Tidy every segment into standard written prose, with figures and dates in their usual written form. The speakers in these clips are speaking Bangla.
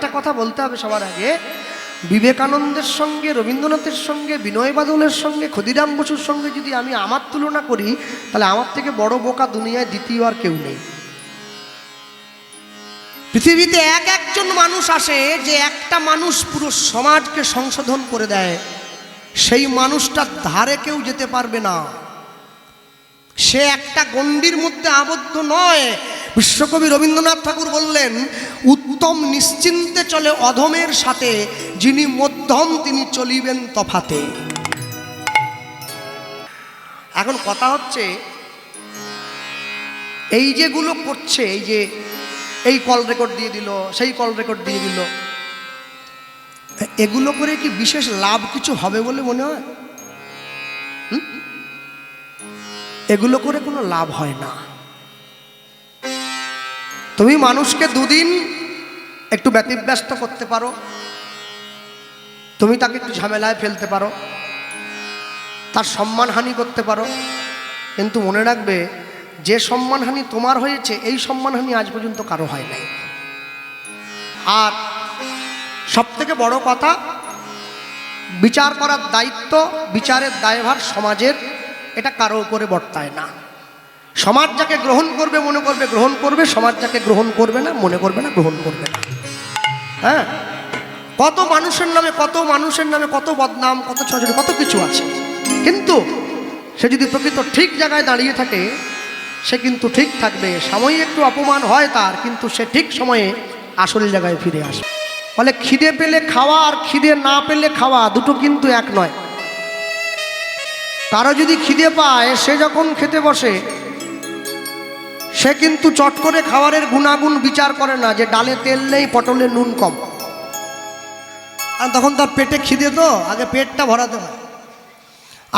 একটা কথা বলতে হবে সবার আগে, বিবেকানন্দের সঙ্গে, রবীন্দ্রনাথের সঙ্গে, বিনয় বাদলের সঙ্গে, ক্ষুদিরাম বসুর সঙ্গে যদি আমি আমার তুলনা করি, তাহলে আমার থেকে বড় বোকা দুনিয়ায় দ্বিতীয় আর কেউ নেই। পৃথিবীতে একজন মানুষ আসে যে একটা মানুষ পুরো সমাজকে সংশোধন করে দেয়, সেই মানুষটার ধারে কেউ যেতে পারবে না। সে একটা গণ্ডির মধ্যে আবদ্ধ নয়। বিশ্বকবি রবীন্দ্রনাথ ঠাকুর বললেন, উত্তম নিশ্চিন্তে চলে অধমের সাথে, যিনি মধ্যম তিনি চলিবেন তফাতে। এখন কথা হচ্ছে, এই যেগুলো করছে, এই যে এই কল রেকর্ড দিয়ে দিল, সেই কল রেকর্ড দিয়ে দিল, এগুলো করে কি বিশেষ লাভ কিছু হবে বলে মনে হয়? এগুলো করে কোনো লাভ হয় না। তুমি মানুষকে দুদিন একটু ব্যতিব্যস্ত করতে পারো, তুমি তাকে একটু ঝামেলায় ফেলতে পারো, তার সম্মানহানি করতে পারো, কিন্তু মনে রাখবে যে সম্মানহানি তোমার হয়েছে, এই সম্মানহানি আজ পর্যন্ত কারো হয় নাই। আর সবথেকে বড় কথা, বিচার করার দায়িত্ব, বিচারের দায়ভার সমাজের, এটা কারো উপরে বর্তায় না। সমাজ যাকে গ্রহণ করবে মনে করবে গ্রহণ করবে, সমাজ যাকে গ্রহণ করবে না মনে করবে না গ্রহণ করবে না। হ্যাঁ, কত মানুষের নামে কত বদনাম, কত ছড়াছড়ি, কত কিছু আছে, কিন্তু সে যদি প্রকৃত ঠিক জায়গায় দাঁড়িয়ে থাকে, সে কিন্তু ঠিক থাকবে। সাময়িক একটু অপমান হয় তার, কিন্তু সে ঠিক সময়ে আসল জায়গায় ফিরে আসে। ফলে খিদে পেলে খাওয়া আর খিদে না পেলে খাওয়া দুটো কিন্তু এক নয়। কারো যদি খিদে পায়, সে যখন খেতে বসে, সে কিন্তু চট করে খাবারের গুণাগুণ বিচার করে না, যে ডালে তেল নেই, পটলে নুন কম, আর তখন তার পেটে খিদে, তো আগে পেটটা ভরাতে হয়।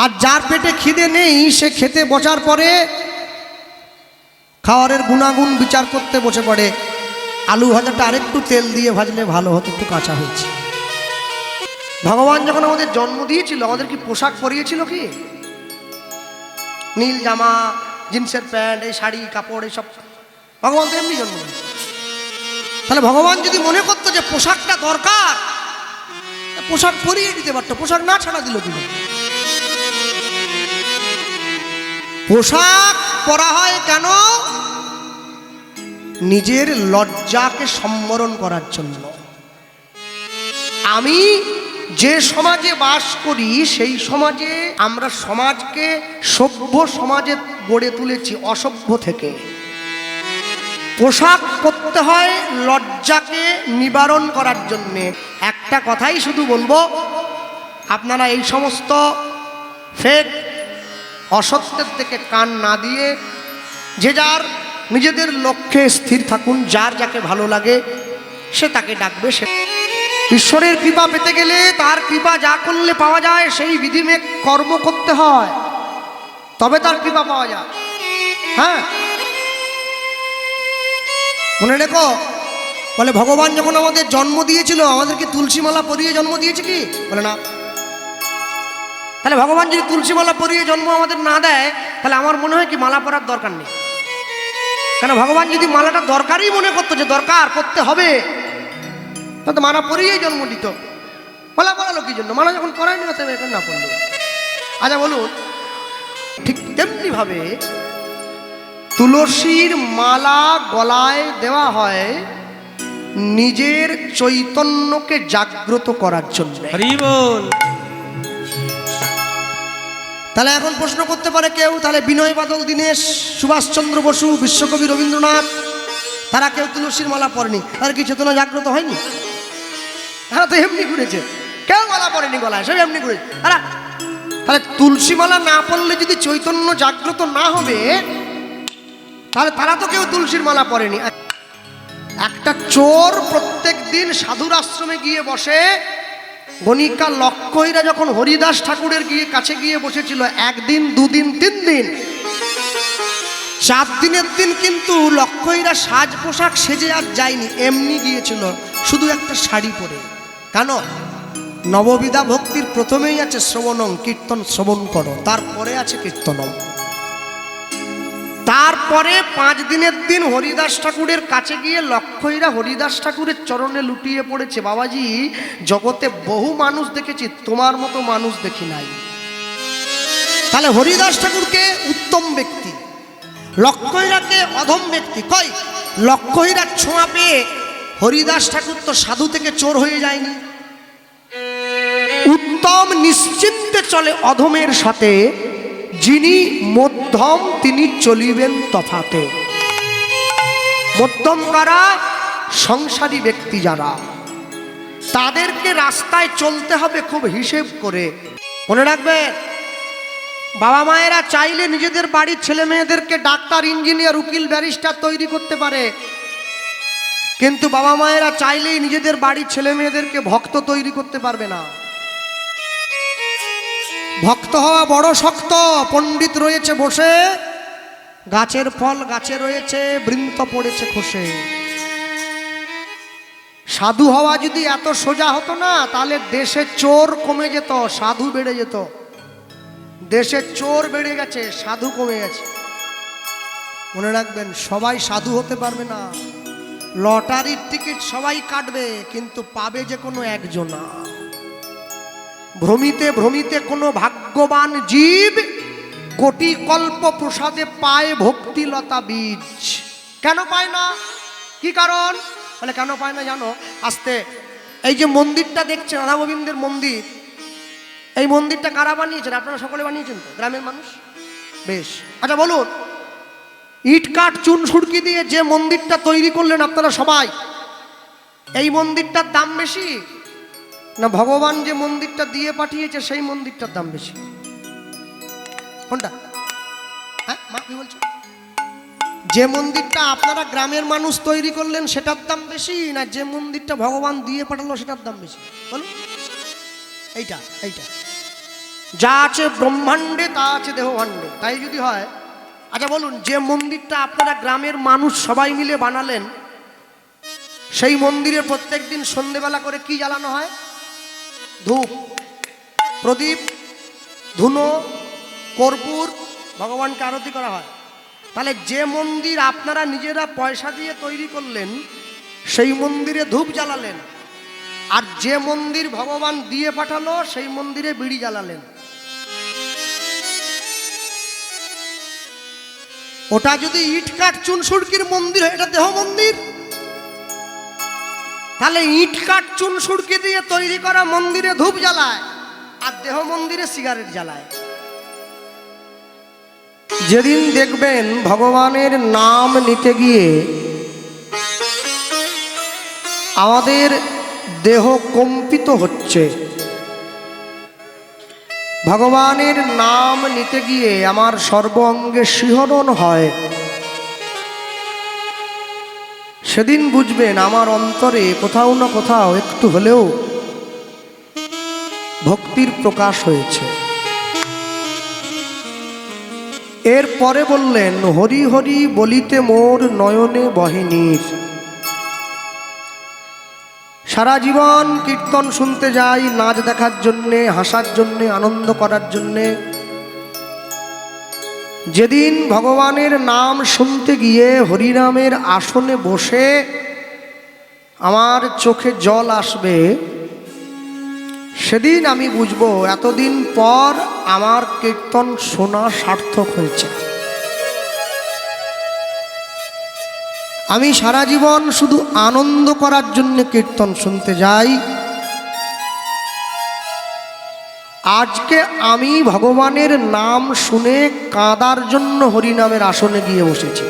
আর যার পেটে খিদে নেই, সে খেতে বসার পরে খাবারের গুণাগুণ বিচার করতে বসে পড়ে, আলু ভাজাটা আরেকটু তেল দিয়ে ভাজলে ভালো হতো, একটু কাঁচা হয়েছে। ভগবান যখন আমাদের জন্ম দিয়েছিল, আমাদের কি পোশাক পরিয়েছিল? কি নীল জামা, জিন্সের প্যান্ট, এই শাড়ি কাপড়, এইসব ভগবান তো এমনি জন্ম দিয়েছে। তাহলে ভগবান যদি মনে করতো যে পোশাকটা দরকার, পোশাক পরিয়ে দিতে পারতো, পোশাক না ছাড়া দিল দিল। পোশাক পরা হয় কেন? নিজের লজ্জাকে সম্বরণ করার জন্য। আমি যে সমাজে বাস করি, সেই সমাজে আমরা সমাজকে সভ্য সমাজে গড়ে তুলেছি, অসভ্য থেকে। পোশাক পরতে হয় লজ্জাকে নিবারণ করার জন্যে। একটা কথাই শুধু বলবো, আপনারা এই সমস্ত ফেক অসত্যের থেকে কান না দিয়ে যে যার নিজেদের লক্ষ্যে স্থির থাকুন। যার যাকে ভালো লাগে সে তাকে ডাকবে। সে ঈশ্বরের কৃপা পেতে গেলে, তার কৃপা যা করলে পাওয়া যায়, সেই বিধিমেক কর্ম করতে হয়, তবে তার কৃপা পাওয়া যায়। হ্যাঁ, মনে রেখো, বলে ভগবান যখন আমাদের জন্ম দিয়েছিল, আমাদেরকে তুলসী মালা পরিয়ে জন্ম দিয়েছে কি? বলে না। তাহলে ভগবান যদি তুলসী মালা পরিয়ে জন্ম আমাদের না দেয়, তাহলে আমার মনে হয় কি মালা পরার দরকার নেই। কেন? ভগবান যদি মালাটা দরকারই মনে করতো, যে দরকার করতে হবে, তাহলে তো মালা পরিয়েই জন্ম দিত। মালা পরালো কি জন্য? মালা যখন পরায়নি, তবে এখন না পড়লো। আচ্ছা বলুন, ঠিক তেমনি ভাবে তুলসীর মালা গলায় দেওয়া হয় নিজের চৈতন্যকে জাগ্রত করার জন্য। হরি বল। তাহলে এখন প্রশ্ন করতে পারে কেউ, তাহলে বিনয় বাদল দীনেশ, সুভাষচন্দ্র বসু, বিশ্বকবি রবীন্দ্রনাথ, তারা কেউ তুলসীর মালা পরেনি, তার কি চেতনা জাগ্রত হয়নি? তারা তো এমনি ঘুরেছে, কেউ মালা পরেনি গলায়, সব এমনি ঘুরেছে। তাহলে তুলসী মালা না পড়লে যদি চৈতন্য জাগ্রত না হবে, তাহলে তারা তো কেউ তুলসীর মালা পরেনি। একটা চোর প্রত্যেক দিন সাধুর আশ্রমে গিয়ে বসে, গণিকা লক্ষহীরা যখন হরিদাস ঠাকুরের কাছে গিয়ে বসেছিল, একদিন, দুদিন, 3 দিন, 4 দিনের দিন কিন্তু লক্ষহীরা সাজ পোশাক সেজে আর যায়নি, এমনি গিয়েছিল, শুধু একটা শাড়ি পরে। কেন? নববিধা ভক্তির প্রথমেই আছে শ্রবণম, কীর্তন শ্রবণ করো, তারপরে আছে কীর্তনম। তারপরে 5 দিনের দিন হরিদাস ঠাকুরের কাছে গিয়ে লক্ষইরা হরিদাস ঠাকুরের চরণে লুটিয়ে পড়েছে, বাবাজি জগতে বহু মানুষ দেখেছি, তোমার মতো মানুষ দেখি নাই। তাহলে হরিদাস ঠাকুরকে উত্তম ব্যক্তি, লক্ষইরাকে অধম ব্যক্তি। কই লক্ষইরার ছোঁয়া পেয়ে হরিদাস ঠাকুর তো সাধু থেকে চোর হয়ে যায়নি। উত্তম নিশ্চিন্তে চলে অধমের সাথে, যিনি মধ্যম তিনি চলিবেন তফাতে। মধ্যম কারা? সংসারী ব্যক্তি যারা, তাদেরকে রাস্তায় চলতে হবে খুব হিসেব করে। মনে রাখবেন, বাবা মায়েরা চাইলে নিজেদের বাড়ির ছেলে মেয়েদেরকে ডাক্তার, ইঞ্জিনিয়ার, উকিল, ব্যারিস্টার তৈরি করতে পারে, কিন্তু বাবা মায়েরা চাইলেই নিজেদের বাড়ির ছেলে মেয়েদেরকে ভক্ত তৈরি করতে পারবে না। ভক্ত হওয়া বড় শক্ত। পণ্ডিত রয়েছে বসে, গাছের ফল গাছে রয়েছে, বৃন্ত পড়েছে খসে। সাধু হওয়া যদি এত সোজা হতো না, তাহলে দেশে চোর কমে যেত, সাধু বেড়ে যেত। দেশে চোর বেড়ে গেছে, সাধু কমে গেছে। মনে রাখবেন, সবাই সাধু হতে পারবে না। লটারির টিকিট সবাই কাটবে, কিন্তু পাবে যে কোনো একজনা। ভ্রমিতে ভ্রমিতে কোনো ভাগ্যবান জীব কোটি কল্প প্রসাদে পায় ভক্তিলতা বীজ। কেন পায় না? কি কারণ? বলে কেন পায় না জানো? আস্তে, এই যে মন্দিরটা দেখছেন, রাধা গোবিন্দের মন্দির, এই মন্দিরটা কারা বানিয়েছেন? আপনারা সকলে বানিয়েছেন তো, গ্রামের মানুষ? বেশ, আচ্ছা বলুন, ইট কাঠ চুন সুড়কি দিয়ে যে মন্দিরটা তৈরি করলেন আপনারা সবাই, এই মন্দিরটার দাম বেশি না ভগবান যে মন্দিরটা দিয়ে পাঠিয়েছে সেই মন্দিরটার দাম বেশি? কোনটা? হ্যাঁ মা কি বলছো? যে মন্দিরটা আপনারা গ্রামের মানুষ তৈরি করলেন সেটার দাম বেশি, না যে মন্দিরটা ভগবান দিয়ে পাঠালো সেটার দাম বেশি? বলুন। এইটা এইটা যা আছে ব্রহ্মাণ্ডে তা আছে দেহভাণ্ডে, তাই যদি হয়। আচ্ছা বলুন, যে মন্দিরটা আপনারা গ্রামের মানুষ সবাই মিলে বানালেন, সেই মন্দিরে প্রত্যেক দিন সন্ধ্যেবেলা করে কি জ্বালানো হয়? ধূপ, প্রদীপ, ধুনো, কর্পূর, ভগবানকে আরতি করা হয়। তাহলে যে মন্দির আপনারা নিজেরা পয়সা দিয়ে তৈরি করলেন, সেই মন্দিরে ধূপ জ্বালালেন, আর যে মন্দির ভগবান দিয়ে পাঠালো সেই মন্দিরে বিড়ি জ্বালালেন। ওটা যদি ইট কাঠ চুন সুড়কির মন্দির হয়, এটা দেহ মন্দির। তাহলে ইট কাঠ চুন সুড়কি দিয়ে তৈরি করা মন্দিরে ধূপ জ্বালায়, আর দেহ মন্দিরে সিগারেট জ্বালায়। যেদিন দেখবেন ভগবানের নাম নিতে গিয়ে আমাদের দেহ কম্পিত হচ্ছে, ভগবানের নাম নিতে গিয়ে আমার সর্ব অঙ্গে শিহরণ হয়, সেদিন বুঝবেন আমার অন্তরে কোথাও না কোথাও একটু হলেও ভক্তির প্রকাশ হয়েছে। এরপরে বললেন, হরি হরি বলিতে মোর নয়নে বহে নীর। সারা জীবন কীর্তন শুনতে যাই, নাচ দেখার জন্যে, হাসার জন্যে, আনন্দ করার জন্যে। যেদিন ভগবানের নাম শুনতে গিয়ে হরিনামের আসনে বসে আমার চোখে জল আসবে, সেদিন আমি বুঝবো এতদিন পর আমার কীর্তন শোনা সার্থক হয়েছে। আমি সারা জীবন শুধু আনন্দ করার জন্য কীর্তন শুনতে যাই, আজকে আমি ভগবানের নাম শুনে কাঁদার জন্য হরিনামের আসনে গিয়ে বসেছি।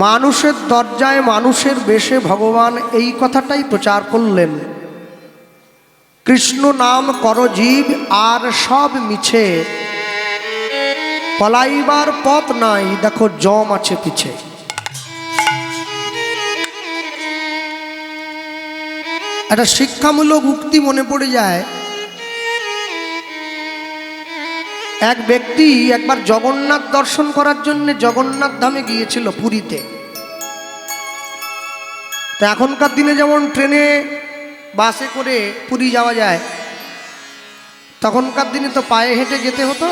মানুষের দরজায় মানুষের বেশে ভগবান এই কথাটাই প্রচার করলেন, কৃষ্ণ নাম কর জীব আর সব মিছে, পলাইবার পথ নাই দেখো জম আছে পিছে। একটা শিক্ষামূলক উক্তি মনে পড়ে যায়। এক ব্যক্তি একবার জগন্নাথ দর্শন করার জন্য জগন্নাথ ধামে গিয়েছিল পুরীতে। তো এখনকার দিনে যেমন ট্রেনে বাসে করে পুরী যাওয়া যায়, তখনকার দিনে তো পায়ে হেঁটে যেতে হতো।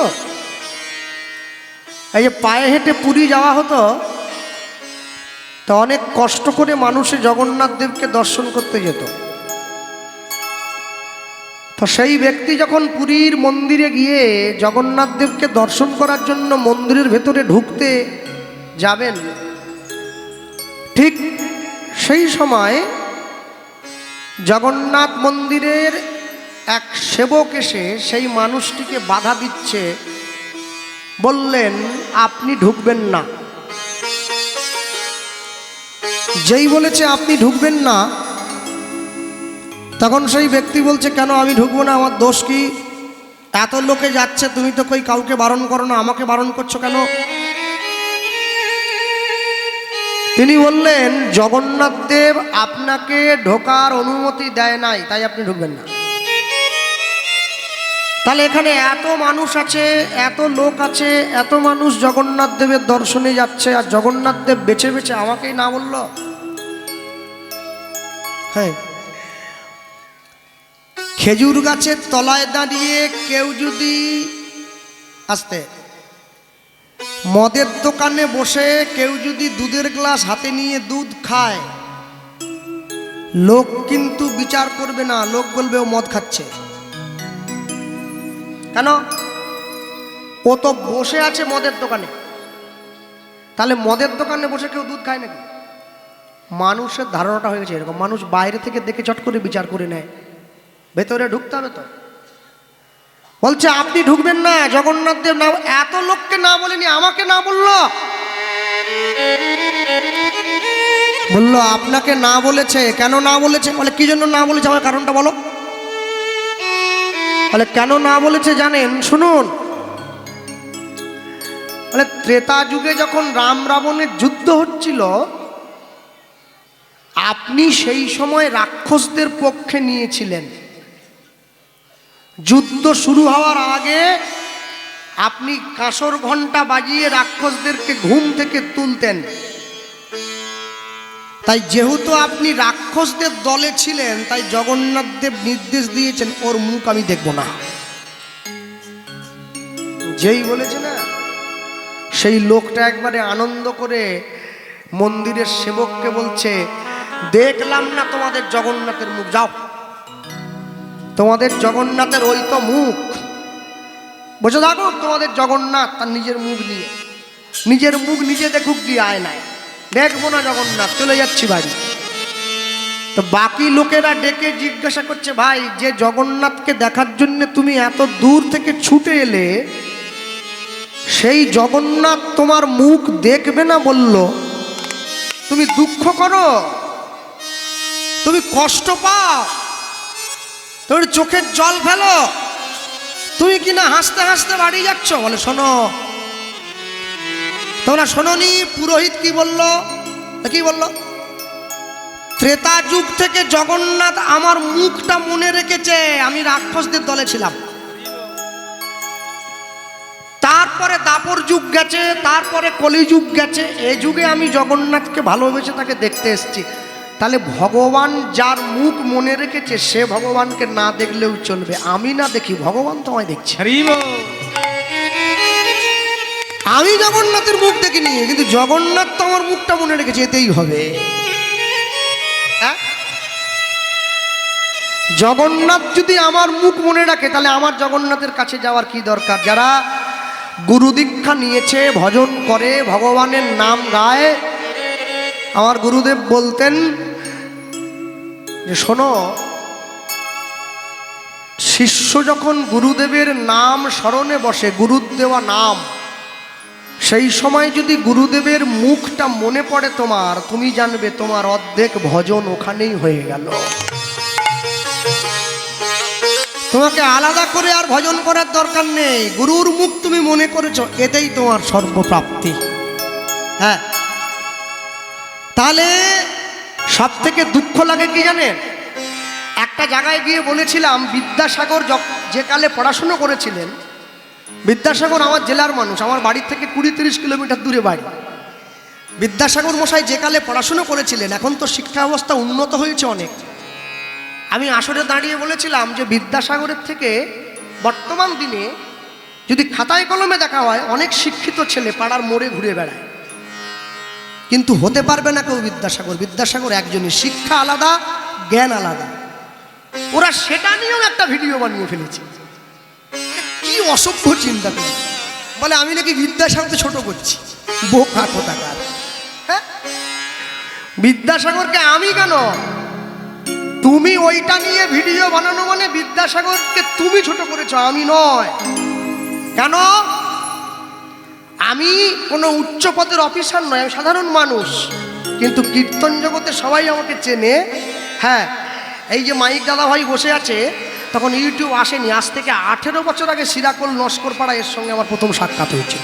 এই যে পায়ে হেঁটে পুরী যাওয়া হতো, তো অনেক কষ্ট করে মানুষে জগন্নাথ দেবকে দর্শন করতে যেত। তো সেই ব্যক্তি যখন পুরীর মন্দিরে গিয়ে জগন্নাথ দেবকে দর্শন করার জন্য মন্দিরের ভেতরে ঢুকতে যাবেন, ঠিক সেই সময় জগন্নাথ মন্দিরের এক সেবক এসে সেই মানুষটিকে বাধা দিচ্ছে, বললেন আপনি ঢুকবেন না। যেই বলেছে আপনি ঢুকবেন না, তখন সেই ব্যক্তি বলছে কেন আমি ঢুকবো না, আমার দোষ কি? এত লোকে যাচ্ছে, তুমি তো কই কাউকে বারণ করো না, আমাকে বারণ করছো কেন? তিনি বললেন জগন্নাথ দেব আপনাকে ঢোকার অনুমতি দেয় নাই, তাই আপনি ঢুকবেন না। তাহলে এখানে এত মানুষ আছে, এত লোক আছে, এত মানুষ জগন্নাথ দেবের দর্শনে যাচ্ছে, আর জগন্নাথ দেব বেছে বেছে আমাকেই না বলল? হ্যাঁ, খেজুর গাছের তলায় দাঁড়িয়ে কেউ যদি আসতে মদের দোকানে বসে কেউ যদি দুধের গ্লাস হাতে নিয়ে দুধ খায়, লোক কিন্তু বিচার করবে না, লোক বলবে ও মদ খাচ্ছে। কেন? ও তো বসে আছে মদের দোকানে। তাহলে মদের দোকানে বসে কেউ দুধ খায় নাকি? মানুষের ধারণাটা হয়ে গেছে এরকম, মানুষ বাইরে থেকে দেখে চট করে বিচার করে নেয়, ভেতরে ঢুকতে হবে তো। বলছে আপনি ঢুকবেন না, জগন্নাথ দেব না। এত লোককে না বলেনি, আমাকে না বললো। বললো আপনাকে না বলেছে। কেন না বলেছে? বলে কি জন্য না বলেছে, আমার কারণটা বলো। বলে কেন না বলেছে জানেন? শুনুন। বলে ত্রেতা যুগে যখন রাম রাবণের যুদ্ধ হচ্ছিল, আপনি সেই সময় রাক্ষসদের পক্ষে নিয়েছিলেন। যুদ্ধ শুরু হওয়ার আগে আপনি কাঁসর ঘন্টা বাজিয়ে রাক্ষসদেরকে ঘুম থেকে তুলতেন। তাই যেহেতু আপনি রাক্ষসদের দলে ছিলেন, তাই জগন্নাথ দেব নির্দেশ দিয়েছেন ওর মুখ আমি দেখব না। যেই বলেছে না, সেই লোকটা একবারে আনন্দ করে মন্দিরের সেবককে বলছে দেখলাম না তোমাদের জগন্নাথের মুখ, যাও। তোমাদের জগন্নাথের ওই তো মুখ, বসে থাকো তোমাদের জগন্নাথ তার নিজের মুখ নিয়ে, নিজের মুখ নিজে দেখুক গিয়ে আয়নায়, দেখবো না জগন্নাথ, চলে যাচ্ছি বাড়ি। তো বাকি লোকেরা ডেকে জিজ্ঞাসা করছে ভাই, যে জগন্নাথকে দেখার জন্য তুমি এত দূর থেকে ছুটে এলে, সেই জগন্নাথ তোমার মুখ দেখবে না বলল, তুমি দুঃখ করো, তুমি কষ্ট পাও, তুমি চোখের জল ফেলো, তুমি কিনা হাসতে হাসতে বাড়ি যাচ্ছ। বলে শোনো, তোমরা শোনোনি পুরোহিত কি বলল? কি বলল? ত্রেতা যুগ থেকে জগন্নাথ আমার মুখটা মনে রেখেছে, আমি রাক্ষসদের দলে ছিলাম। তারপরে দাপর যুগ গেছে, তারপরে কলিযুগ গেছে, এই যুগে আমি জগন্নাথকে ভালোবেসে তাকে দেখতে এসেছি। তাহলে ভগবান যার মুখ মনে রেখেছে, সে ভগবানকে না দেখলেও চলবে, আমি না দেখি ভগবান তোমায় দেখছে। আমি জগন্নাথের মুখ দেখিনি, কিন্তু জগন্নাথ তো আমার মুখটা মনে রেখেছে, এতেই হবে। জগন্নাথ যদি আমার মুখ মনে রাখে, তাহলে আমার জগন্নাথের কাছে যাওয়ার কি দরকার? যারা গুরু দীক্ষা নিয়েছে, ভজন করে, ভগবানের নাম গায়, আমার গুরুদেব বলতেন যে শোনো, শিষ্য যখন গুরুদেবের নাম স্মরণে বসে, গুরুর দেওয়া নাম, সেই সময় যদি গুরুদেবের মুখটা মনে পড়ে তোমার, তুমি জানবে তোমার অর্ধেক ভজন ওখানেই হয়ে গেল। তোমাকে আলাদা করে আর ভজন করার দরকার নেই, গুরুর মুখ তুমি মনে করেছো, এতেই তোমার সর্বপ্রাপ্তি। হ্যাঁ, তাহলে সব থেকে দুঃখ লাগে কি জানেন? একটা জায়গায় গিয়ে বলেছিলাম, বিদ্যাসাগর যে কালে পড়াশুনো করেছিলেন, বিদ্যাসাগর আমার জেলার মানুষ, আমার বাড়ির থেকে 20-30 কিলোমিটার দূরে বাড়ি। বিদ্যাসাগর মশাই যে কালে পড়াশুনো করেছিলেন, এখন তো শিক্ষা ব্যবস্থা উন্নত হয়েছে অনেক। আমি আসরে দাঁড়িয়ে বলেছিলাম যে বিদ্যাসাগরের থেকে বর্তমান দিনে যদি খাতায় কলমে দেখা হয় অনেক শিক্ষিত ছেলে পাড়ার মোড়ে ঘুরে বেড়ায়, কিন্তু হতে পারবে না কেউ বিদ্যাসাগর। বিদ্যাসাগর একজনই, শিক্ষা আলাদা, জ্ঞান আলাদা। ওরা সেটা নিয়েও একটা ভিডিও বানিয়ে ফেলেছে। কি অসভ্য চিন্তা করে, বলে আমি নাকি বিদ্যাসাগরকে ছোট করছি। বোকা কোথাকার। হ্যাঁ, বিদ্যাসাগরকে আমি কেন, তুমি ওইটা নিয়ে ভিডিও বানানো মানে বিদ্যাসাগরকে তুমি ছোট করেছো, আমি নয়। কেন? আমি কোনো উচ্চ পদের অফিসার নয়, আমি সাধারণ মানুষ, কিন্তু কীর্তন জগতে সবাই আমাকে চেনে। হ্যাঁ, এই যে মাইক দাদা ভাই বসে আছে, তখন ইউটিউব আসেনি, আজ থেকে 18 বছর আগে সিরাকল নস্কর পাড়া এর সঙ্গে আমার প্রথম সাক্ষাৎ হয়েছিল,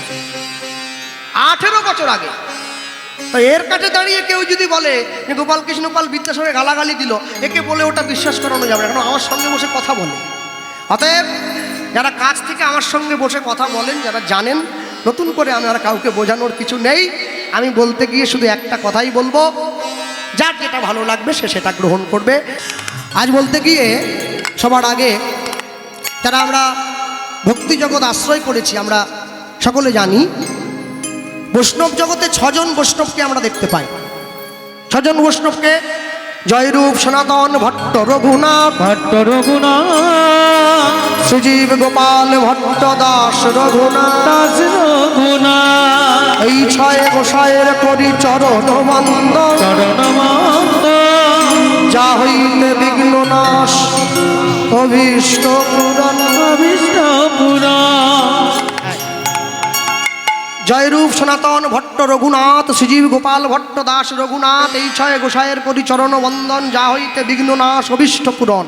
18 বছর আগে। তো এর কাছে দাঁড়িয়ে কেউ যদি বলে যে গোপাল কৃষ্ণ পাল বিদ্যাসাগরকে গালাগালি দিল, একে বলে ওটা বিশ্বাস করানো যাবে না, কারণ আমার সঙ্গে বসে কথা বলে। অতএব যারা কাছ থেকে আমার সঙ্গে বসে কথা বলেন, যারা জানেন, নতুন করে আমার কাউকে বোঝানোর কিছু নেই। আমি বলতে গিয়ে শুধু একটা কথাই বলবো, যার যেটা ভালো লাগবে সে সেটা গ্রহণ করবে। আজ বলতে গিয়ে সবার আগে যারা আমরা ভক্তি জগৎ আশ্রয় করেছি, আমরা সকলে জানি বৈষ্ণব জগতে 6 জন বৈষ্ণবকে আমরা দেখতে পাই। 6 জন বৈষ্ণবকে জয়রূপ সনাতন ভট্ট রঘুনাথ, সুজীব গোপাল ভট্ট দাস রঘুনাথ, এই 6 গোসাইয়ের করি চরণ বন্দন, যা হইতে বিঘ্ন নাশ অভীষ্ট পূরণ। জয়রূপ সনাতন ভট্ট রঘুনাথ, সুজীব গোপাল ভট্ট দাস রঘুনাথ, এই 6 গোসাইয়ের করি চরণ বন্দন, যা হইতে বিঘ্ন নাশ অভীষ্ট পূরণ।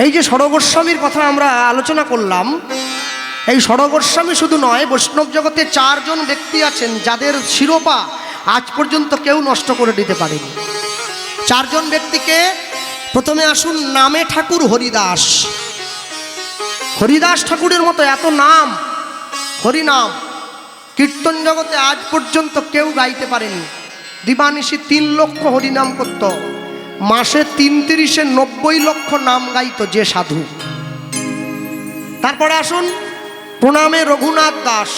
এই যে ষড়গোস্বামীর কথা আমরা আলোচনা করলাম, এই ষড়গোস্বামী শুধু নয়, বৈষ্ণব জগতে 4 জন ব্যক্তি আছেন যাদের শিরোপা আজ পর্যন্ত কেউ নষ্ট করে দিতে পারেনি। 4 জন ব্যক্তিকে প্রথমে আসুন। নামে ঠাকুর হরিদাস। হরিদাস ঠাকুরের মতো এত নাম, হরিনাম কীর্তন জগতে আজ পর্যন্ত কেউ গাইতে পারেনি। দিবানিশি 3 লক্ষ হরিনাম করত, মাসে 33-এ 90 লক্ষ নাম গাইত যে সাধু। তারপরে আসুন প্রণামে রঘুনাথ দাস।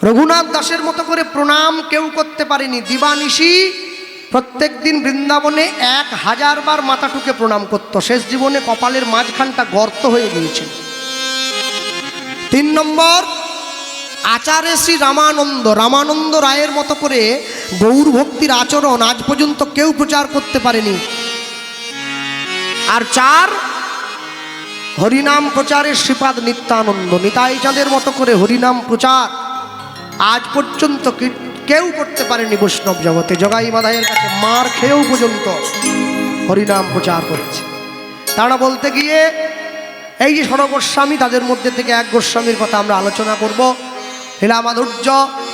রঘুনাথ দাসের মতো করে প্রণাম কেউ করতে পারেনি। দিবানিশি প্রত্যেক দিন বৃন্দাবনে 1000 বার মাথা টুকে প্রণাম করত, শেষ জীবনে কপালের মাঝখানটা গর্ত হয়ে গিয়েছিল। 3 নম্বর আচার্য শ্রী রামানন্দ। রামানন্দ রায়ের মতো করে গৌর ভক্তির আচরণ আজ পর্যন্ত কেউ প্রচার করতে পারেনি। আর 4 হরিনাম প্রচারের শ্রীপাদ নিত্যানন্দ। নিতাই চাঁদের মতো করে হরিনাম প্রচার আজ পর্যন্ত কেউ করতে পারেনি বৈষ্ণব জগতে। জগাই মাদাইয়ের কাছে মার খেয়েও পর্যন্ত হরিনাম প্রচার করেছে। তারা বলতে গিয়ে এই যে ষড়গোস্বামী, তাদের মধ্যে থেকে এক গোস্বামীর কথা আমরা আলোচনা করব। লীলা মাধুর্য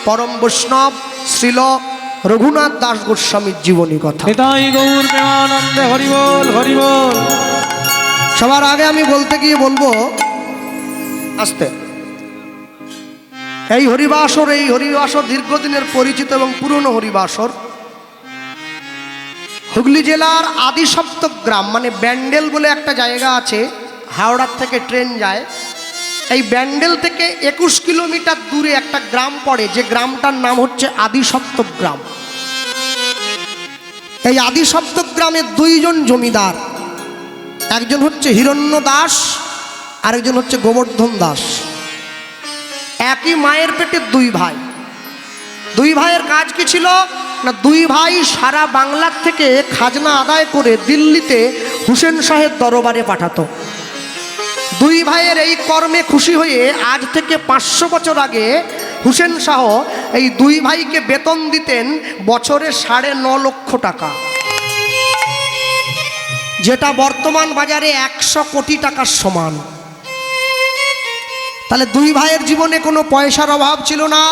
পরম বৈষ্ণব শ্রীল রঘুনাথ দাস গোস্বামীর জীবনী কথা। সবার আগে আমি বলতে গিয়ে বলবো আস্তে, এই হরিবাসর দীর্ঘদিনের পরিচিত এবং পুরনো হরিবাসর হুগলি জেলার আদিসপ্তক গ্রাম, মানে ব্যান্ডেল বলে একটা জায়গা আছে, হাওড়ার থেকে ট্রেন যায়। এই ব্যান্ডেল থেকে 21 কিলোমিটার দূরে একটা গ্রাম পড়ে, যে গ্রামটার নাম হচ্ছে আদিসপ্তক গ্রাম। এই আদিসপ্তক গ্রামে 2 জন জমিদার, একজন হচ্ছে হিরণ্য দাস, আরেকজন হচ্ছে গোবর্ধন দাস। একই মায়ের পেটে 2 ভাই। 2 ভাইয়ের কাজ কি ছিল না, 2 ভাই সারা বাংলার থেকে খাজনা আদায় করে দিল্লিতে হুসেন শাহের দরবারে পাঠাতো। 2 ভাইয়ের এই কর্মে খুশি হয়ে আজ থেকে 500 বছর আগে হুসেন শাহ এই 2 ভাইকে বেতন দিতেন বছরে 9.5 লক্ষ টাকা, যেটা বর্তমান বাজারে 100 কোটি টাকার সমান। তাহলে 2 ভাইয়ের জীবনে কোনো পয়সার অভাব ছিল না,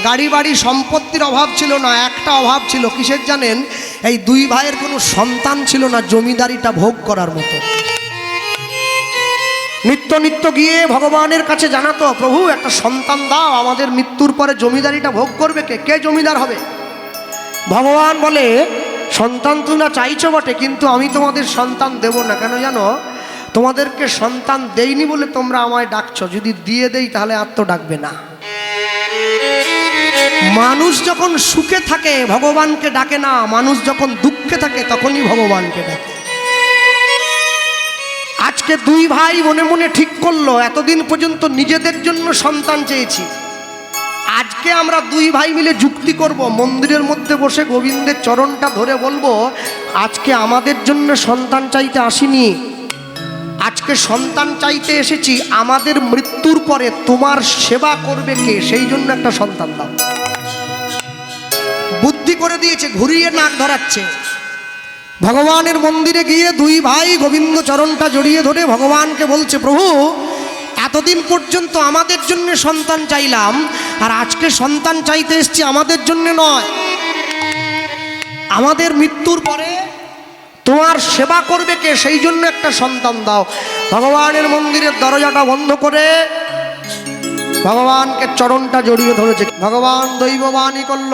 গাড়ি বাড়ি সম্পত্তির অভাব ছিল না, একটা অভাব ছিল কিসের জানেন? এই 2 ভাইয়ের কোনো সন্তান ছিল না জমিদারিটা ভোগ করার মতো। নিত্য নিত্য গিয়ে ভগবানের কাছে জানাতো, প্রভু একটা সন্তান দাও, আমাদের মৃত্যুর পরে জমিদারিটা ভোগ করবে কে জমিদার হবে? ভগবান বলে, সন্তান তোমরা চাইছো বটে, কিন্তু আমি তোমাদের সন্তান দেব না। কেন জানো? তোমাদেরকে সন্তান দেইনি বলে তোমরা আমায় ডাকছো, যদি দিয়ে দেই তাহলে আর তো ডাকবে না। মানুষ যখন সুখে থাকে ভগবানকে ডাকে না, মানুষ যখন দুঃখে থাকে তখনই ভগবানকে ডাকে। আজকে দুই ভাই মনে মনে ঠিক করলো এতদিন পর্যন্ত নিজেদের জন্য সন্তান চেয়েছি, আজকে আমরা দুই ভাই মিলে যুক্তি করব, মন্দিরের মধ্যে বসে গোবিন্দের চরণটা ধরে বলবো আজকে আমাদের জন্য সন্তান চাইতে আসিনি, আজকে সন্তান চাইতে এসেছি, আমাদের মৃত্যুর পরে তোমার সেবা করবে কে, সেই জন্য একটা সন্তান দাও। বুদ্ধি করে দিয়েছে, ঘুরিয়ে নাক ধরাচ্ছে। ভগবানের মন্দিরে গিয়ে দুই ভাই গোবিন্দ চরণটা জড়িয়ে ধরে ভগবানকে বলছে, প্রভু এতদিন পর্যন্ত আমাদের জন্য সন্তান চাইলাম, আর আজকে সন্তান চাইতে এসছি আমাদের জন্য নয়, আমাদের মৃত্যুর পরে তোমার সেবা করবে কে, সেই জন্য একটা সন্তান দাও। ভগবানের মন্দিরের দরজাটা বন্ধ করে ভগবানকে চরণটা জড়িয়ে ধরেছে। ভগবান দৈববাণী করল,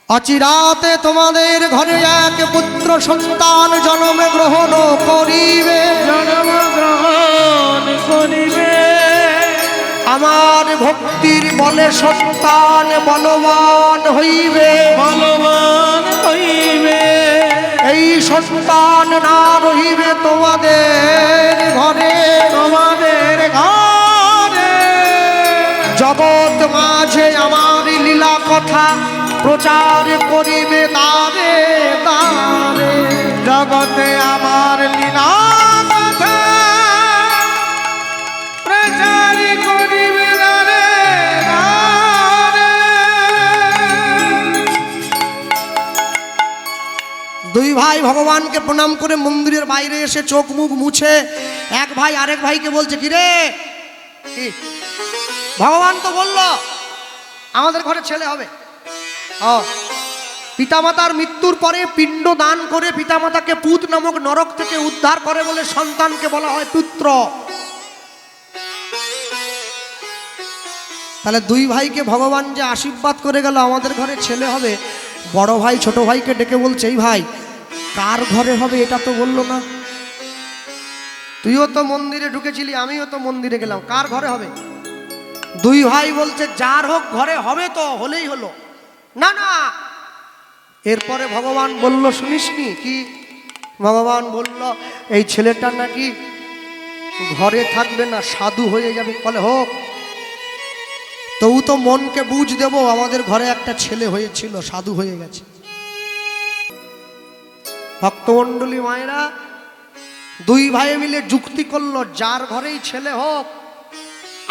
অচিরাতে তোমাদের ঘরে এক পুত্র সন্তান জন্ম গ্রহণ করিবে, আমার ভক্তির বলে সন্তান বলবান হইবে, এই সন্তান না রহিবে তোমাদের ঘরে, জগৎ মাঝে আমার লীলা কথা প্রচার করিবে তারে তারে, জগতে আমার লীলা কথা প্রচার করিবে তারে তারে। দুই ভাই ভগবানকে প্রণাম করে মন্দিরের বাইরে এসে চোখ মুখ মুছে এক ভাই আরেক ভাইকে বলছে, কিরে কি ভগবান তো বলল আমাদের ঘরে ছেলে হবে, পিতামাতার মৃত্যুর পরে পিণ্ড দান করে পিতামাতাকে পুত নামক নরক থেকে উদ্ধার করে বলে সন্তানকে বলা হয় পুত্র। তাহলে দুই ভাইকে ভগবান যে আশীর্বাদ করে গেল আমাদের ঘরে ছেলে হবে, বড় ভাই ছোট ভাইকে ডেকে বলছে, এই ভাই কার ঘরে হবে এটা তো বললো না, তুইও তো মন্দিরে ঢুকেছিলি আমিও তো মন্দিরে গেলাম, কার ঘরে হবে? দুই ভাই বলছে, যার হোক ঘরে হবে তো হলেই হলো। না না, এরপরে ভগবান বলল, শুনিসনি কি? ভগবান বলল এই ছেলেটা নাকি ঘরে থাকবে না, সাধু হয়ে যাবে। বলে হোক, তবু তো মনকে বুঝ দেব, আমাদের ঘরে একটা ছেলে হয়েছিল সাধু হয়ে গেছে। ভক্তমণ্ডলী মায়েরা, দুই ভাই মিলে যুক্তি করলো, যার ঘরেই ছেলে হোক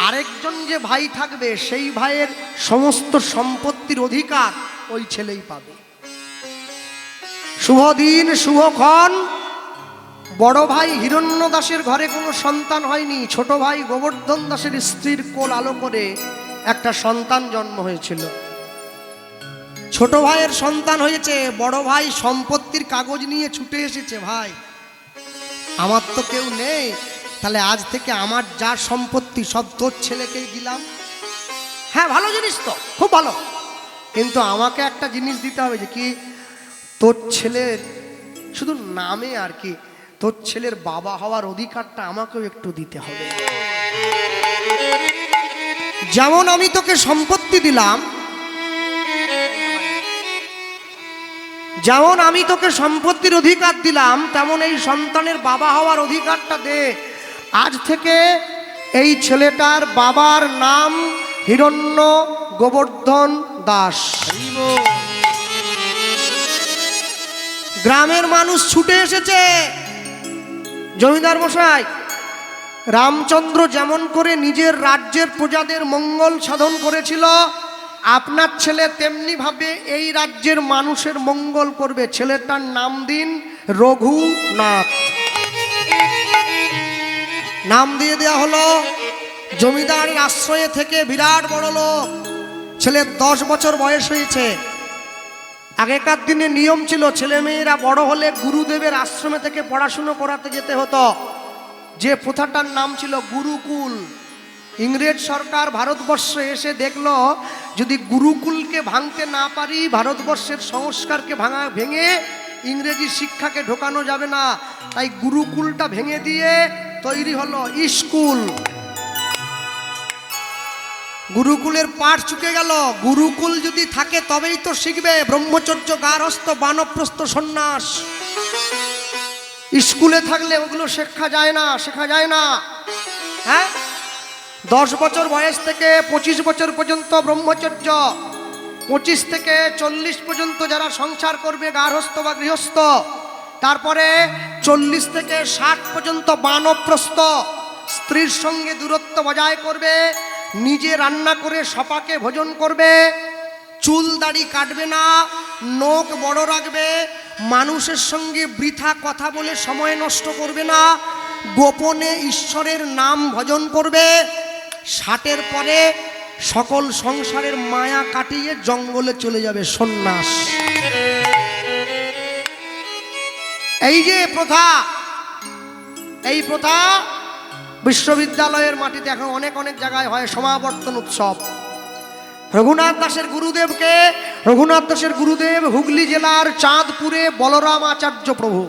আরেকজন যে ভাই থাকবে সেই ভাইয়ের সমস্ত সম্পত্তির অধিকার ওই ছেলেই পাবে। শুভ দিন শুভক্ষণ, বড় ভাই হিরণ্য দাসের ঘরে কোনো সন্তান হয়নি, ছোট ভাই গোবর্ধন দাসের স্ত্রীর কোল আলো করে একটা সন্তান জন্ম হয়েছিল। ছোট ভাইয়ের সন্তান হয়েছে, বড় ভাই সম্পত্তির কাগজ নিয়ে ছুটে এসেছে, ভাই আমার তো কেউ নেই, তাহলে আজ থেকে আমার যা সম্পত্তি সব তোর ছেলেকেই দিলাম। হ্যাঁ ভালো জিনিস তো, খুব ভালো, কিন্তু আমাকে একটা জিনিস দিতে হবে, যে কি তোর ছেলের শুধু নামে আর কি, তোর ছেলের বাবা হওয়ার অধিকারটা আমাকেও একটু দিতে হবে। যেমন আমি তোকে সম্পত্তি দিলাম, যেমন আমি তোকে সম্পত্তির অধিকার দিলাম, তেমন এই সন্তানের বাবা হওয়ার অধিকারটা দে। আজ থেকে এই ছেলেটার বাবার নাম হিরণ্য গোবর্ধন দাস। গ্রামের মানুষ ছুটে এসেছে, জমিদার মশাই রামচন্দ্র যেমন করে নিজের রাজ্যের প্রজাদের মঙ্গল সাধন করেছিল, আপনার ছেলে তেমনি ভাবে এই রাজ্যের মানুষের মঙ্গল করবে, ছেলেটার নাম দিন রঘুনাথ। নাম দিয়ে দেওয়া হলো। জমিদারের আশ্রয়ে থেকে বিরাট বড় লোক, ছেলের 10 বছর বয়স হয়েছে। আগেকার দিনে নিয়ম ছিল, ছেলেমেয়েরা বড় হলে গুরুদেবের আশ্রমে থেকে পড়াশুনো করাতে যেতে হতো, যে প্রথাটার নাম ছিল গুরুকুল। ইংরেজ সরকার ভারতবর্ষে এসে দেখলো, যদি গুরুকুলকে ভাঙতে না পারি, ভারতবর্ষের সংস্কারকে ভেঙে ইংরেজি শিক্ষাকে ঢোকানো যাবে না, তাই গুরুকুলটা ভেঙে দিয়ে তৈরি হলো স্কুল। গুরুকুলের পাঠ চুকে গেল। গুরুকুল যদি থাকে তবেই তো শিখবে ব্রহ্মচর্য, গার্হস্থ, বানপ্রস্থ, সন্ন্যাস। স্কুলে থাকলে ওগুলো শেখা যায় না, শেখা যায় না। হ্যাঁ, 10 বছর বয়স থেকে 25 বছর পর্যন্ত ব্রহ্মচর্য, 25 থেকে 40 পর্যন্ত যারা সংসার করবে গার্হস্থ বা গৃহস্থ, তারপরে 40 থেকে 60 পর্যন্ত বানপ্রস্থ, স্ত্রীর সঙ্গে দূরত্ব বজায় করবে, নিজে রান্না করে সপাকে ভোজন করবে, চুল দাড়ি কাটবে না, নখ বড় রাখবে, মানুষের সঙ্গে বৃথা কথা বলে সময় নষ্ট করবে না, গোপনে ঈশ্বরের নাম ভজন করবে। 60-এর পরে সকল সংসারের মায়া কাটিয়ে জঙ্গলে চলে যাবে, সন্ন্যাস। এই যে প্রথা, এই প্রথা বিশ্ববিদ্যালয়ের মাটিতে এখন অনেক অনেক জায়গায় হয় সমাবর্তন উৎসব। রঘুনাথ দাসের গুরুদেব হুগলি জেলার চাঁদপুরে বলরাম আচার্য প্রভু,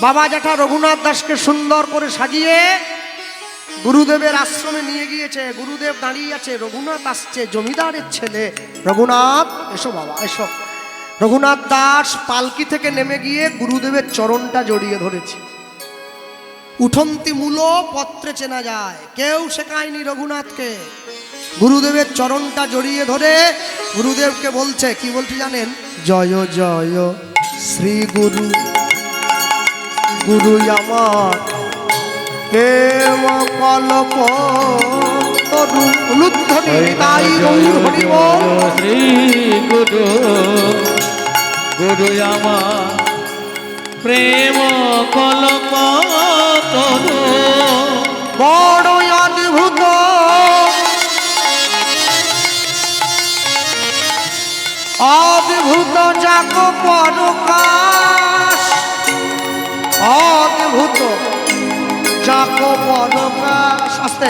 বাবা জ্যাঠা রঘুনাথ দাসকে সুন্দর করে সাজিয়ে গুরুদেবের আশ্রমে নিয়ে গিয়েছে। গুরুদেব দাঁড়িয়ে আছে, রঘুনাথ আসছে, জমিদারের ছেলে রঘুনাথ, এসো বাবা এসো। রঘুনাথ দাস পালকি থেকে নেমে গিয়ে গুরুদেবের চরণটা জড়িয়ে ধরেছে। উঠন্তি মূল পত্রে চেনা যায়, কেউ শেখায়নি রঘুনাথকে। গুরুদেবের চরণটা জড়িয়ে ধরে গুরুদেবকে বলছে, কি বলছে জানেন? জয় জয় শ্রী গুরু, গুরু আমার প্রেম কল্প তরু। উলুধ্বনি তাই গৌর হরি বল। শ্রী গুরু, গুরু আমার প্রেম কল্প তরু। বড় অদ্ভুত অদ্ভুত যাক পরকাশ, অদ্ভুত যাক পরকাশ। আস্তে,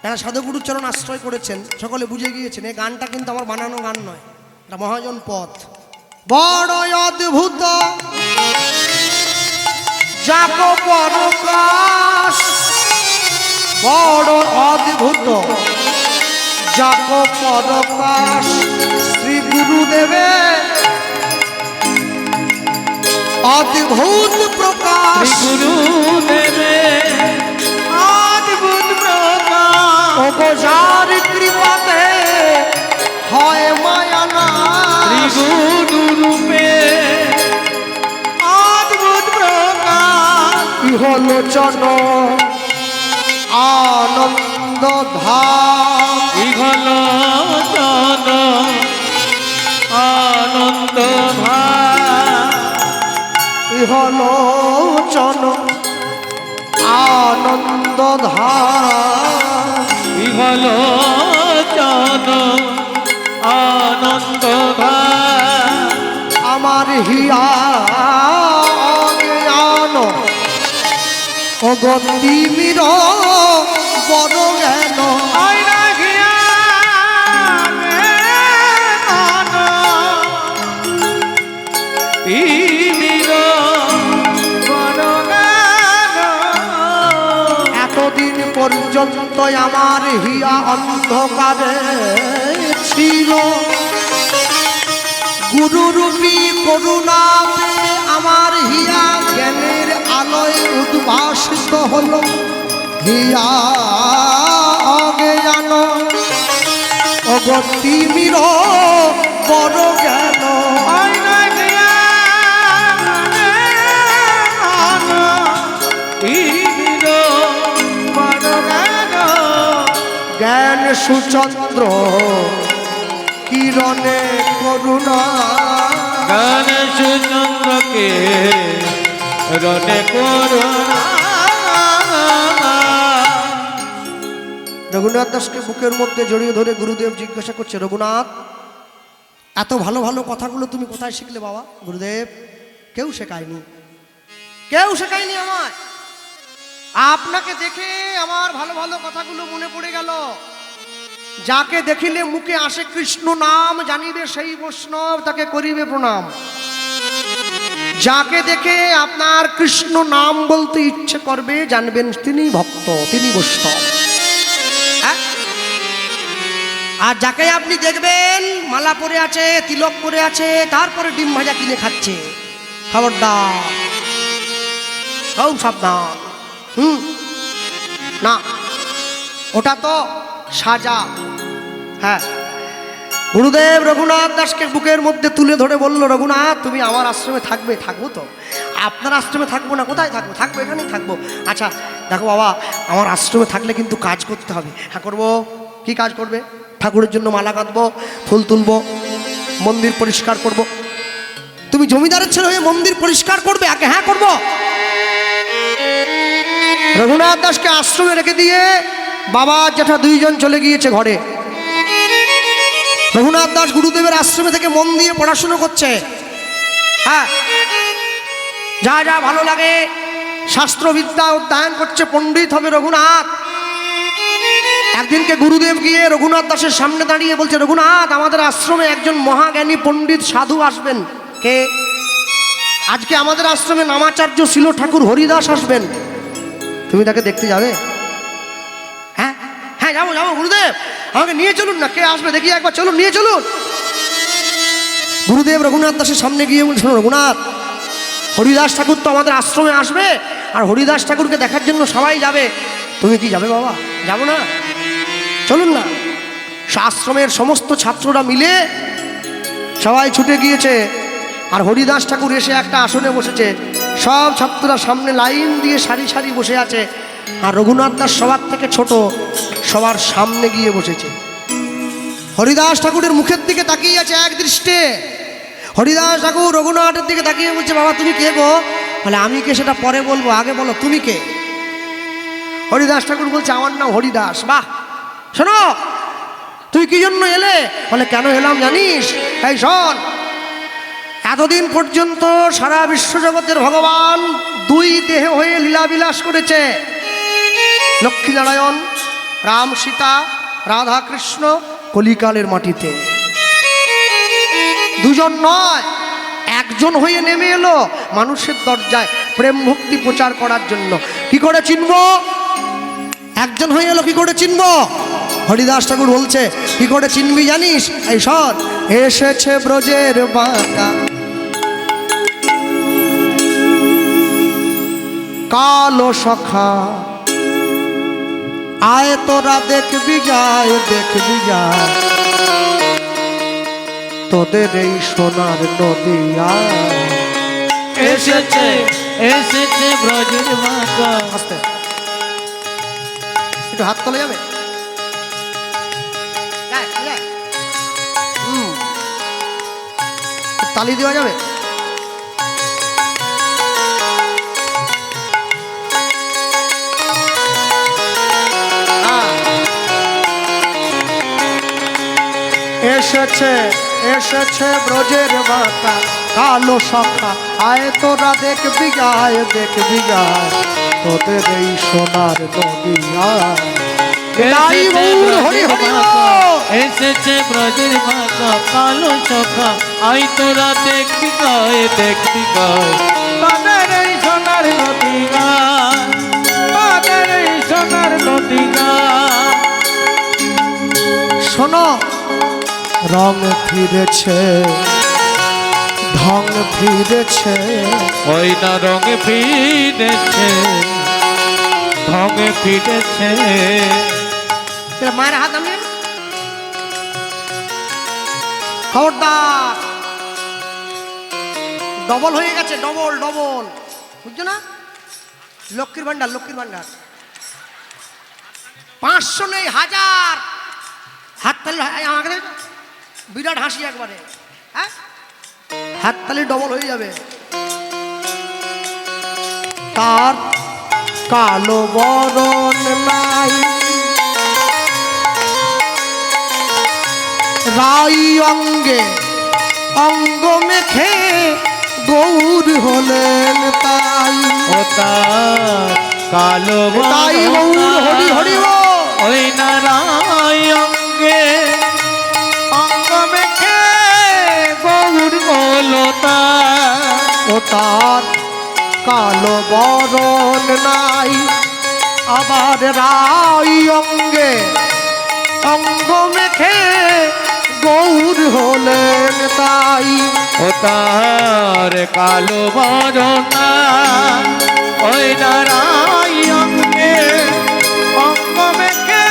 যারা সাধুগুরুর চরণ আশ্রয় করেছেন সকলে বুঝে গিয়েছেন এই গানটা কিন্তু আমার বানানো গান নয়, এটা মহাজন পথ। বড় অদ্ভুত যাক পরকাশ, বড় অদ্ভুত যাক পরকাশ, শ্রী গুরুদেবে অদ্ভুত প্রকাশ। গুরুদেবে অদ্ভুত প্রকাশ, ও যার কৃপাতে হয় মায়া নাশ। গুরু রূপে অদ্ভুত প্রকাশ, ইহলোচন আনন্দ ধাম, ইহলোচন আনন্দ ধাম, ইহলোচন আনন্দ ধাম। ইহলোচন আনন্দ ধাম। আমার হিয়া জ্ঞান ও গতিমির বড় জ্ঞান, এতদিন পর্যন্ত আমার হিয়া অন্ধকারে ছিল, গুরুরূপী করুণা আমার হিয়া জ্ঞানের আলোয় উদ্ভাসিত হল। হিয়া অজ্ঞান অগতিমির বড় জ্ঞান, জ্ঞান সুচন্দ্র কিরণে করুণা, জ্ঞান সুচন্দ্রকে রণে করুণা। রঘুনাথ দাসকে বুকের মধ্যে জড়িয়ে ধরে গুরুদেব জিজ্ঞাসা করছে, রঘুনাথ এত ভালো ভালো কথাগুলো তুমি কোথায় শিখলে বাবা? গুরুদেব, কেউ শেখায়নি, কেউ শেখায়নি আমায়। আপনাকে দেখে আমার ভালো ভালো কথাগুলো মনে পড়ে গেল। যাকে দেখিলে মুখে আসে কৃষ্ণ নাম, জানিবে সেই বৈষ্ণব, তাকে করিবে প্রণাম। যাকে দেখে আপনার কৃষ্ণ নাম বলতে ইচ্ছে করবে, জানবেন তিনি ভক্ত, তিনি বৈষ্ণব। হ্যাঁ? আর যাকে আপনি দেখবেন মালা পরে আছে, তিলক পরে আছে, তারপরে ডিম ভাজা কিনে খাচ্ছে, খবরদার, খুব সাবধান। না, ওটা তো সাজা। হ্যাঁ, গুরুদেব রঘুনাথ দাসকে বুকের মধ্যে তুলে ধরে বলল, রঘুনাথ তুমি আমার আশ্রমে থাকবে? থাকবো তো। আপনার আশ্রমে থাকবো না, কোথায় থাকবো? থাকবো, এখানেই থাকবো। আচ্ছা দেখো বাবা, আমার আশ্রমে থাকলে কিন্তু কাজ করতে হবে। হ্যাঁ করবো। কি কাজ করবে? ঠাকুরের জন্য মালা গাঁথবো, ফুল তুলবো, মন্দির পরিষ্কার করব। তুমি জমিদারের ছেলে হয়ে মন্দির পরিষ্কার করবে? আগে হ্যাঁ করবো। রঘুনাথ দাসকে আশ্রমে রেখে দিয়ে বাবা জ্যাঠা দুইজন চলে গিয়েছে ঘরে। রঘুনাথ দাস গুরুদেবের আশ্রমে থেকে মন দিয়ে পড়াশুনো করছে। হ্যাঁ, যা যা ভালো লাগে শাস্ত্রবিদ্যা অধ্যয়ন করছে, পণ্ডিত হবে রঘুনাথ। একদিনকে গুরুদেব গিয়ে রঘুনাথ দাসের সামনে দাঁড়িয়ে বলছে, রঘুনাথ আমাদের আশ্রমে একজন মহাজ্ঞানী পণ্ডিত সাধু আসবেন। কে? আজকে আমাদের আশ্রমে নামাচার্য শিল ঠাকুর হরিদাস আসবেন, তুমি তাকে দেখতে যাবে? হ্যাঁ হ্যাঁ যাবো যাবো গুরুদেব, আমাকে নিয়ে চলুন না। কে আসবে দেখি একবার, চলুন নিয়ে চলুন। গুরুদেব রঘুনাথ দাসের সামনে গিয়ে বলছেন, রঘুনাথ হরিদাস ঠাকুর তো আমাদের আশ্রমে আসবে, আর হরিদাস ঠাকুরকে দেখার জন্য সবাই যাবে, তুমি কি যাবে বাবা? যাবো না, চলুন না। আশ্রমের সমস্ত ছাত্ররা মিলে সবাই ছুটে গিয়েছে, আর হরিদাস ঠাকুর এসে একটা আসনে বসেছে। সব ছাত্ররা সামনে লাইন দিয়ে সারি সারি বসে আছে, আর রঘুনাথ দাস সবার থেকে ছোট, সবার সামনে গিয়ে বসেছে। হরিদাস ঠাকুরের মুখের দিকে তাকিয়ে আছে এক দৃষ্টে। হরিদাস ঠাকুর রঘুনাথের দিকে তাকিয়ে বলছে, বাবা তুমি কে গো? বলে আমি কে সেটা পরে বলবো, আগে বলো তুমি কে? হরিদাস ঠাকুর বলছে, আমার নাম হরিদাস। বাহ, শোনো তুই কি জন্য এলে? বলে কেন এলাম জানিস? এই শোন, এতদিন পর্যন্ত সারা বিশ্বজগতের ভগবান দুই দেহ হয়ে লীলাবিলাস করেছে। লক্ষ্মীনারায়ণ, রাম সীতা, রাধা কৃষ্ণ কলিকালের মাটিতে। দুজন নয়, একজন হয়ে নেমে এলো মানুষের দরজায় প্রেম ভক্তি প্রচার করার জন্য। কি করে চিনবো? একজন হয়ে এলো, কি করে চিনবো? হরিদাস ঠাকুর বলছে, কি করে চিনবি জানিস? এই শোন, এসেছে ব্রজের বাঁকা কালো সখা, আয় তোরা দেখবি যায়, দেখবি যায় তোদের এই সোনার নদিয়া। এসেছে এসেছে ব্রজের বাঁকা। আস্তে একটু হাত তোলা যাবে? তালি দেওয়া যাবে? এসেছে এসেছে ব্রজের বাঁকা কালো সখা, আয় তোরা দেখবি যায়, দেখবি যায় তোদের এই সোনার নদিয়া। এসেছে ব্রজের বাঁকা কালো সখা, আয় তোরা দেখবি গায়, দেখবি গায় তাদের এই সোনার নদিয়া, তাদের এই সোনার নদিয়া। শোনো, রং ফিরেছে, ঢং ফিরেছে, ওই না রঙ ফিরেছে, ঢং ফিরেছে। মায়ের হাত আমি খবরদার, ডবল হয়ে গেছে, ডবল ডবল, বুঝছো না? লক্ষ্মীর ভান্ডার, লক্ষ্মীর ভান্ডার 500 নেই, 1000। হাততালি আমাকে বিরাট হাসি একবারে। হ্যাঁ, হাততালি ডবল হয়ে যাবে। তার কালো বরণ নাই, রাই অঙ্গে অঙ্গ মেখে গৌর হলেন তাই। ও তার কালো তাই গৌর হরি হরি বল। ওই নারায় অঙ্গে অঙ্গে অঙ্গ মেখে গৌর গোলতা ও তার কালো বরণ নাই, আবার রাই অঙ্গে অঙ্গ মেখে গৌর হলেন তাই। ও তার কালো বরণা ওই নারাই অঙ্গে অঙ্গ মেখে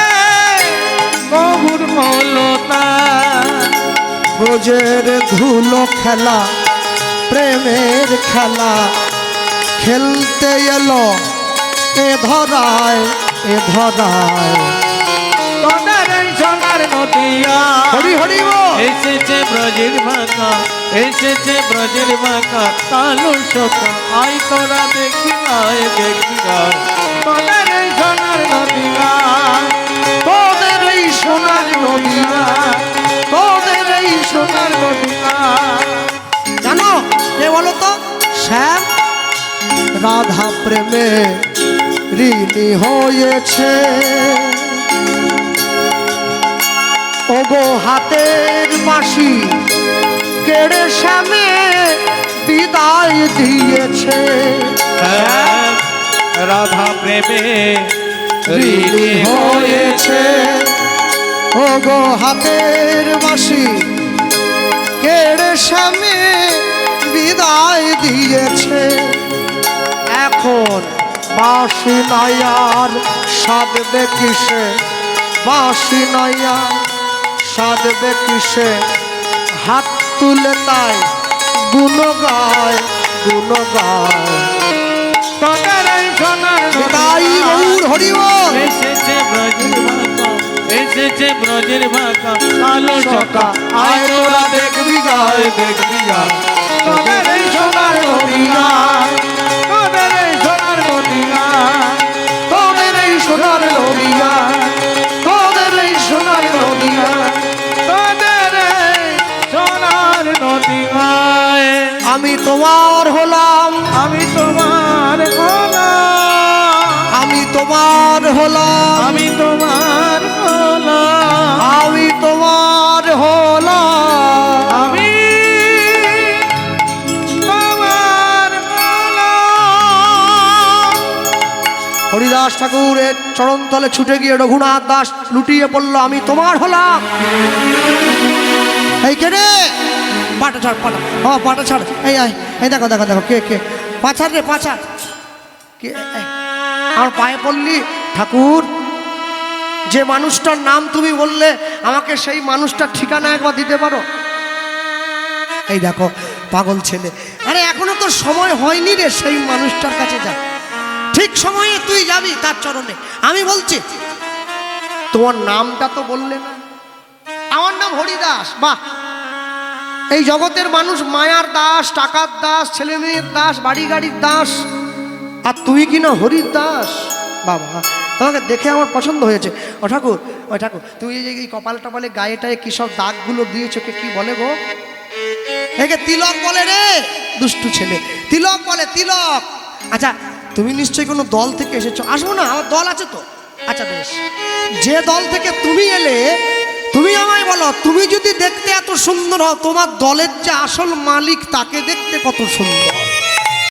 গৌর গোলতা ব্রজের ধুলো খেলা প্রেমের খেলা খেলতে এলো এ ধরায় এ ধরায়। তোদের এই সোনার নদিয়া হরি হরি বল। এসেছে ব্রজের বাঁকা, এসেছে ব্রজের বাঁকা কালো সখা আই তোরা দেখি গায় দেখি গায়। তোদের এই সোনার নদিয়া, তোদের এই সোনার নদিয়া, তোদের এই সোনার নদিয়া জানো কে বলো তো? শ্যাম রাধা প্রেমে ঋণী হয়েছে, ওগো হাতের বাঁশি কেড়ে শ্যামে বিদায় দিয়েছে। শ্যাম রাধা প্রেমে ঋণী হয়েছে, ওগো হাতের বাঁশি কেড়ে শ্যামে বিদায় দিয়েছে। এখন বাঁশি নাই আর সাধবে কিসে, বাঁশি নাই আর সাধবে কিসে, হাত তুলে তাই গুণ গায় গুণ গায়। তোদের এই সোনার তাই গৌর হরি বল। এসেছে ব্রজের বাঁকা, এসেছে ব্রজের বাঁকা কালো চকা আয় তোরা দেখবি গায় দেখবি গায়। তোদের এই সোনার নদিয়া, তোদের এই সোনার নদিয়া, তোদের এই সোনার নদিয়া, তোদের এই সোনার নদিয়া। তোদের এই সোনার নদিয়ায় আমি তোমার হলাম, আমি তোমার হলাম, আমি তোমার হলাম, আমি তোমার হলাম, আমি তোমার হলাম। আমি তোমার হলাম। হরিদাস ঠাকুরের চরণতলে ছুটে গিয়ে রঘুনাথ দাস লুটিয়ে পড়ল, আমি তোমার হলাম। এই কে রে? পাটা ছাড়, পাটা, ও পাটা ছাড়। এই আয়, এই দেখো দেখো দেখো কে কে, পাছাড় রে পাছাড়। কে এই, আমার পায়ে পড়লি? ঠাকুর, যে মানুষটার নাম তুমি বললে আমাকে সেই মানুষটার ঠিকানা একবার দিতে পারো? এই দেখো পাগল ছেলে, আরে এখনো তো সময় হয়নি রে সেই মানুষটার কাছে যা, ঠিক সময়ে তুই যাবি তার চরণে। আমি বলছি তোমার নামটা তো বললে না। আমার নাম হরিদাস। বাহ, এই জগতের মানুষ মায়ার দাস, টাকার দাস, ছেলে মেয়ের দাস, বাড়ি গাড়ির দাস, আর তুই কিনা হরির দাস। বাবা, তোমাকে দেখে আমার পছন্দ হয়েছে। ও ঠাকুর, ও ঠাকুর, তুই এই কপাল টপালে গায়েটায় কি সব দাগগুলো দিয়েছো, কে কি বলে গো? একে তিলক বলে রে, দুষ্টু ছেলে, তিলক বলে, তিলক। আচ্ছা, তুমি নিশ্চয়ই কোনো দল থেকে এসেছো। আসবো না, আমার দল আছে তো। আচ্ছা বেশ, যে দল থেকে তুমি এলে তুমি আমায় বলো, তুমি যদি দেখতে এত সুন্দর হও, তোমার দলের যে আসল মালিক তাকে দেখতে কত সুন্দর?